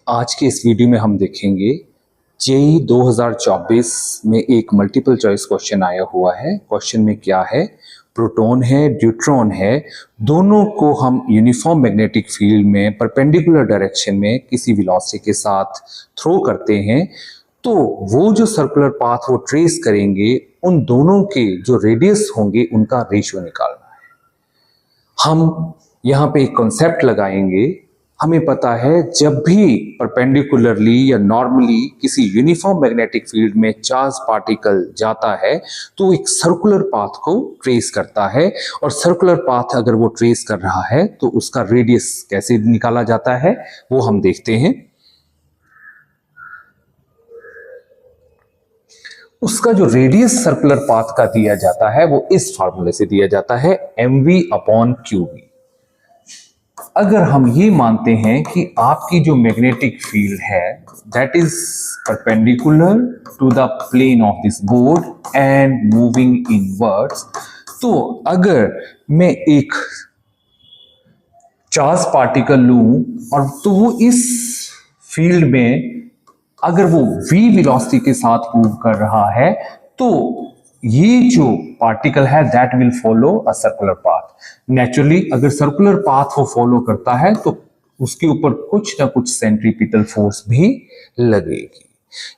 आज के इस वीडियो में हम देखेंगे जेईई 2024 में एक मल्टीपल चॉइस क्वेश्चन आया हुआ है। क्वेश्चन में क्या है, प्रोटॉन है, ड्यूट्रॉन है, दोनों को हम यूनिफॉर्म मैग्नेटिक फील्ड में परपेंडिकुलर डायरेक्शन में किसी वेलोसिटी के साथ थ्रो करते हैं, तो वो जो सर्कुलर पाथ वो ट्रेस करेंगे, उन दोनों के जो रेडियस होंगे उनका रेशियो निकालना है। हम यहाँ पे एक कॉन्सेप्ट लगाएंगे। हमें पता है जब भी परपेंडिकुलरली या नॉर्मली किसी यूनिफॉर्म मैग्नेटिक फील्ड में चार्ज पार्टिकल जाता है तो एक सर्कुलर पाथ को ट्रेस करता है, और सर्कुलर पाथ अगर वो ट्रेस कर रहा है तो उसका रेडियस कैसे निकाला जाता है वो हम देखते हैं। उसका जो रेडियस सर्कुलर पाथ का दिया जाता है वो इस फार्मूले से दिया जाता है, mv/qv। अगर हम ये मानते हैं कि आपकी जो मैग्नेटिक फील्ड है that is perpendicular to the plane of this board and moving inwards, तो अगर मैं एक चार्ज पार्टिकल लूं और तो वो इस फील्ड में अगर वो v वेलोसिटी के साथ मूव कर रहा है, तो ये जो पार्टिकल है that will follow a circular path. Naturally अगर सर्कुलर पाथ वो फॉलो करता है तो उसके ऊपर कुछ ना कुछ सेंट्रीपिटल फोर्स भी लगेगी।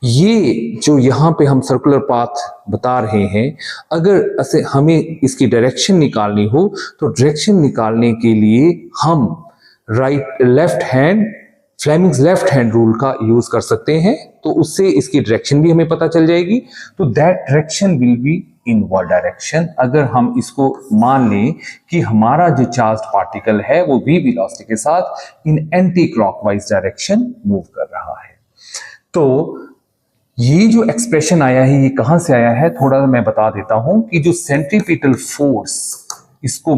ये जो यहाँ पे हम सर्कुलर पाथ बता रहे हैं, अगर ऐसे हमें इसकी डायरेक्शन निकालनी हो तो डायरेक्शन निकालने के लिए हम left hand Fleming's left hand rule का यूज कर सकते हैं, तो उससे इसकी डायरेक्शन भी हमें पता चल जाएगी। तो that direction will be inward direction. अगर हम इसको मान लें कि हमारा जो चार्ज पार्टिकल है वो v वेलोसिटी के साथ इन एंटी क्लॉकवाइज डायरेक्शन मूव कर रहा है, तो ये जो एक्सप्रेशन आया है ये कहां से आया है थोड़ा मैं बता देता हूं कि जो सेंट्रीपिटल फोर्स इसको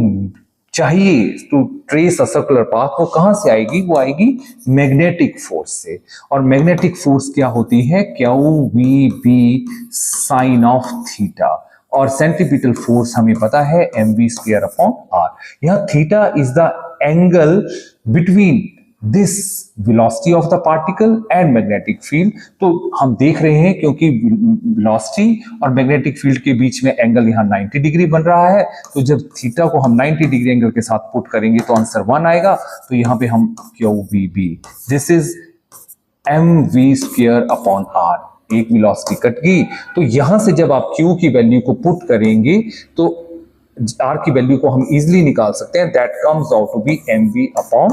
चाहिए to trace a circular path वो कहां से आएगी, वो आएगी मैग्नेटिक फोर्स से। और मैग्नेटिक फोर्स क्या होती है, QVB साइन ऑफ थीटा, और सेंट्रीपिटल फोर्स हमें पता है mv²/r। यहाँ theta is the angle between this velocity of the particle and magnetic field. तो हम देख रहे हैं क्योंकि वेलोसिटी और मैग्नेटिक फील्ड के बीच में एंगल यहाँ 90 डिग्री बन रहा है, तो जब थीटा को हम 90 डिग्री एंगल के साथ पुट करेंगे तो आंसर 1 आएगा। तो यहाँ पे हम QVB, दिस इज mv²/r, एक वेलोसिटी कट गई। तो यहां से जब आप Q की वैल्यू को पुट करेंगे तो R की वैल्यू को हम इजीली निकाल सकते हैं, that comes out to be mv/q।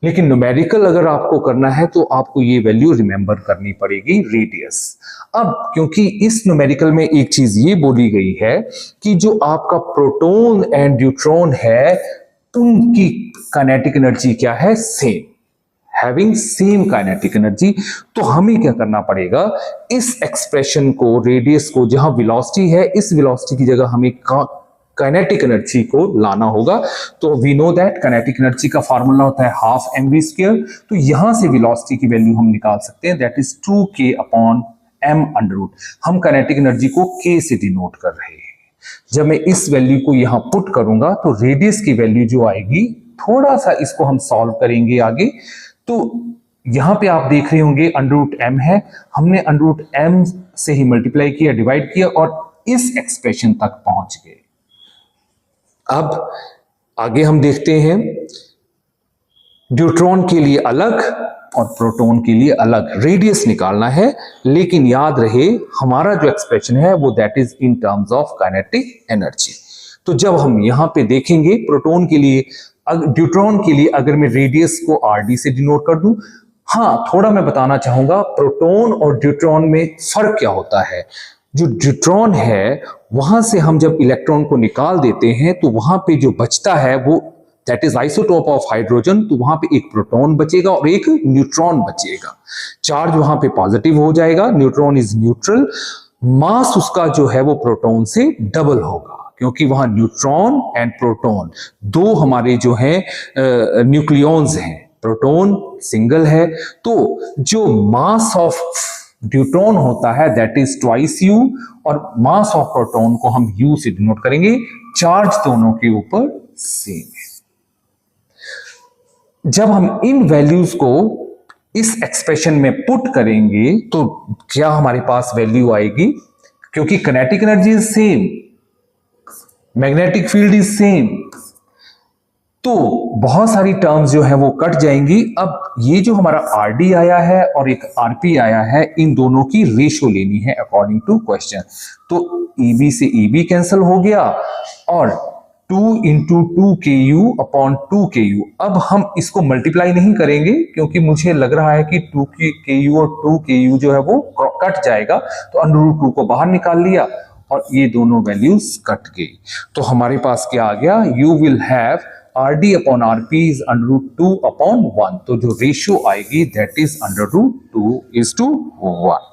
लेकिन न्यूमेरिकल अगर आपको करना है तो आपको ये वैल्यू रिमेंबर करनी पड़ेगी, रेडियस। अब क्योंकि इस न्यूमेरिकल में एक चीज ये बोली गई है कि जो आपका प्रोटॉन एंड न्यूट्रॉन है उनकी काइनेटिक एनर्जी क्या है, same, having same kinetic energy. तो हमें क्या करना पड़ेगा, इस एक्सप्रेशन को, रेडियस को, जहां वेलोसिटी है इस वेलोसिटी की जगह हमें काइनेटिक एनर्जी को लाना होगा। तो we know that kinetic energy का फार्मूला होता है हाफ mv²। तो यहां से वेलोसिटी की वैल्यू हम निकाल सकते हैं, दैट इज 2k/m²। हम काइनेटिक एनर्जी को k से डिनोट कर रहे हैं। जब मैं इस वैल्यू को यहां पुट करूंगा तो रेडियस की वैल्यू जो आएगी, थोड़ा सा इसको हम सॉल्व करेंगे आगे, तो यहां पे आप देख रहे होंगे √m है, हमने √m से ही मल्टीप्लाई किया, डिवाइड किया और इस एक्सप्रेशन तक पहुंच गए। अब आगे हम देखते हैं, ड्यूट्रॉन के लिए अलग और प्रोटॉन के लिए अलग रेडियस निकालना है, लेकिन याद रहे हमारा जो एक्सप्रेशन है वो that is in terms of kinetic energy. तो जब हम यहां पे देखेंगे प्रोटॉन के लिए, ड्यूट्रॉन के लिए अगर मैं रेडियस को rd से डिनोट कर दूं, हाँ थोड़ा मैं बताना चाहूंगा प्रोटॉन और ड्यूट्रॉन में फर्क क्या होता है। जो ड्यूट्रॉन है वहां से हम जब इलेक्ट्रॉन को निकाल देते हैं तो वहां पे जो बचता है वो that is isotope of hydrogen, तो वहां पे एक प्रोटॉन बचेगा और एक न्यूट्रॉन बचेगा। चार्ज वहां पे पॉजिटिव हो जाएगा, न्यूट्रॉन इज न्यूट्रल, मास उसका जो है वो प्रोटॉन से डबल होगा, क्योंकि वहां न्यूट्रॉन एंड प्रोटॉन दो हमारे जो है न्यूक्लियॉन्स हैं, प्रोटॉन सिंगल है। तो जो मास ऑफ ड्यूट्रॉन होता है दैट इज ट्वाइस u, और मास ऑफ प्रोटॉन को हम u से डिनोट करेंगे। चार्ज दोनों के ऊपर सेम है। जब हम इन वैल्यूज को इस एक्सप्रेशन में पुट करेंगे तो क्या हमारे पास वैल्यू आएगी, क्योंकि kinetic energy is same, magnetic field is same, तो बहुत सारी टर्म्स जो है वो कट जाएंगी। अब ये जो हमारा आरडी आया है और एक आरपी आया है, इन दोनों की रेशियो लेनी है अकॉर्डिंग टू क्वेश्चन। तो ईबी से ईबी कैंसिल हो गया और 2 इंटू 2 अपॉन 2 अब हम इसको मल्टीप्लाई नहीं करेंगे क्योंकि मुझे लग रहा है कि 2 और 2 जो है वो कट जाएगा, तो अंडर रूट 2 को बाहर निकाल लिया और ये दोनों वैल्यूज कट गई। तो हमारे पास क्या आ गया, you will have RD upon RP is under root 2 upon 1। तो जो रेशियो आएगी that is under root 2 is to 1।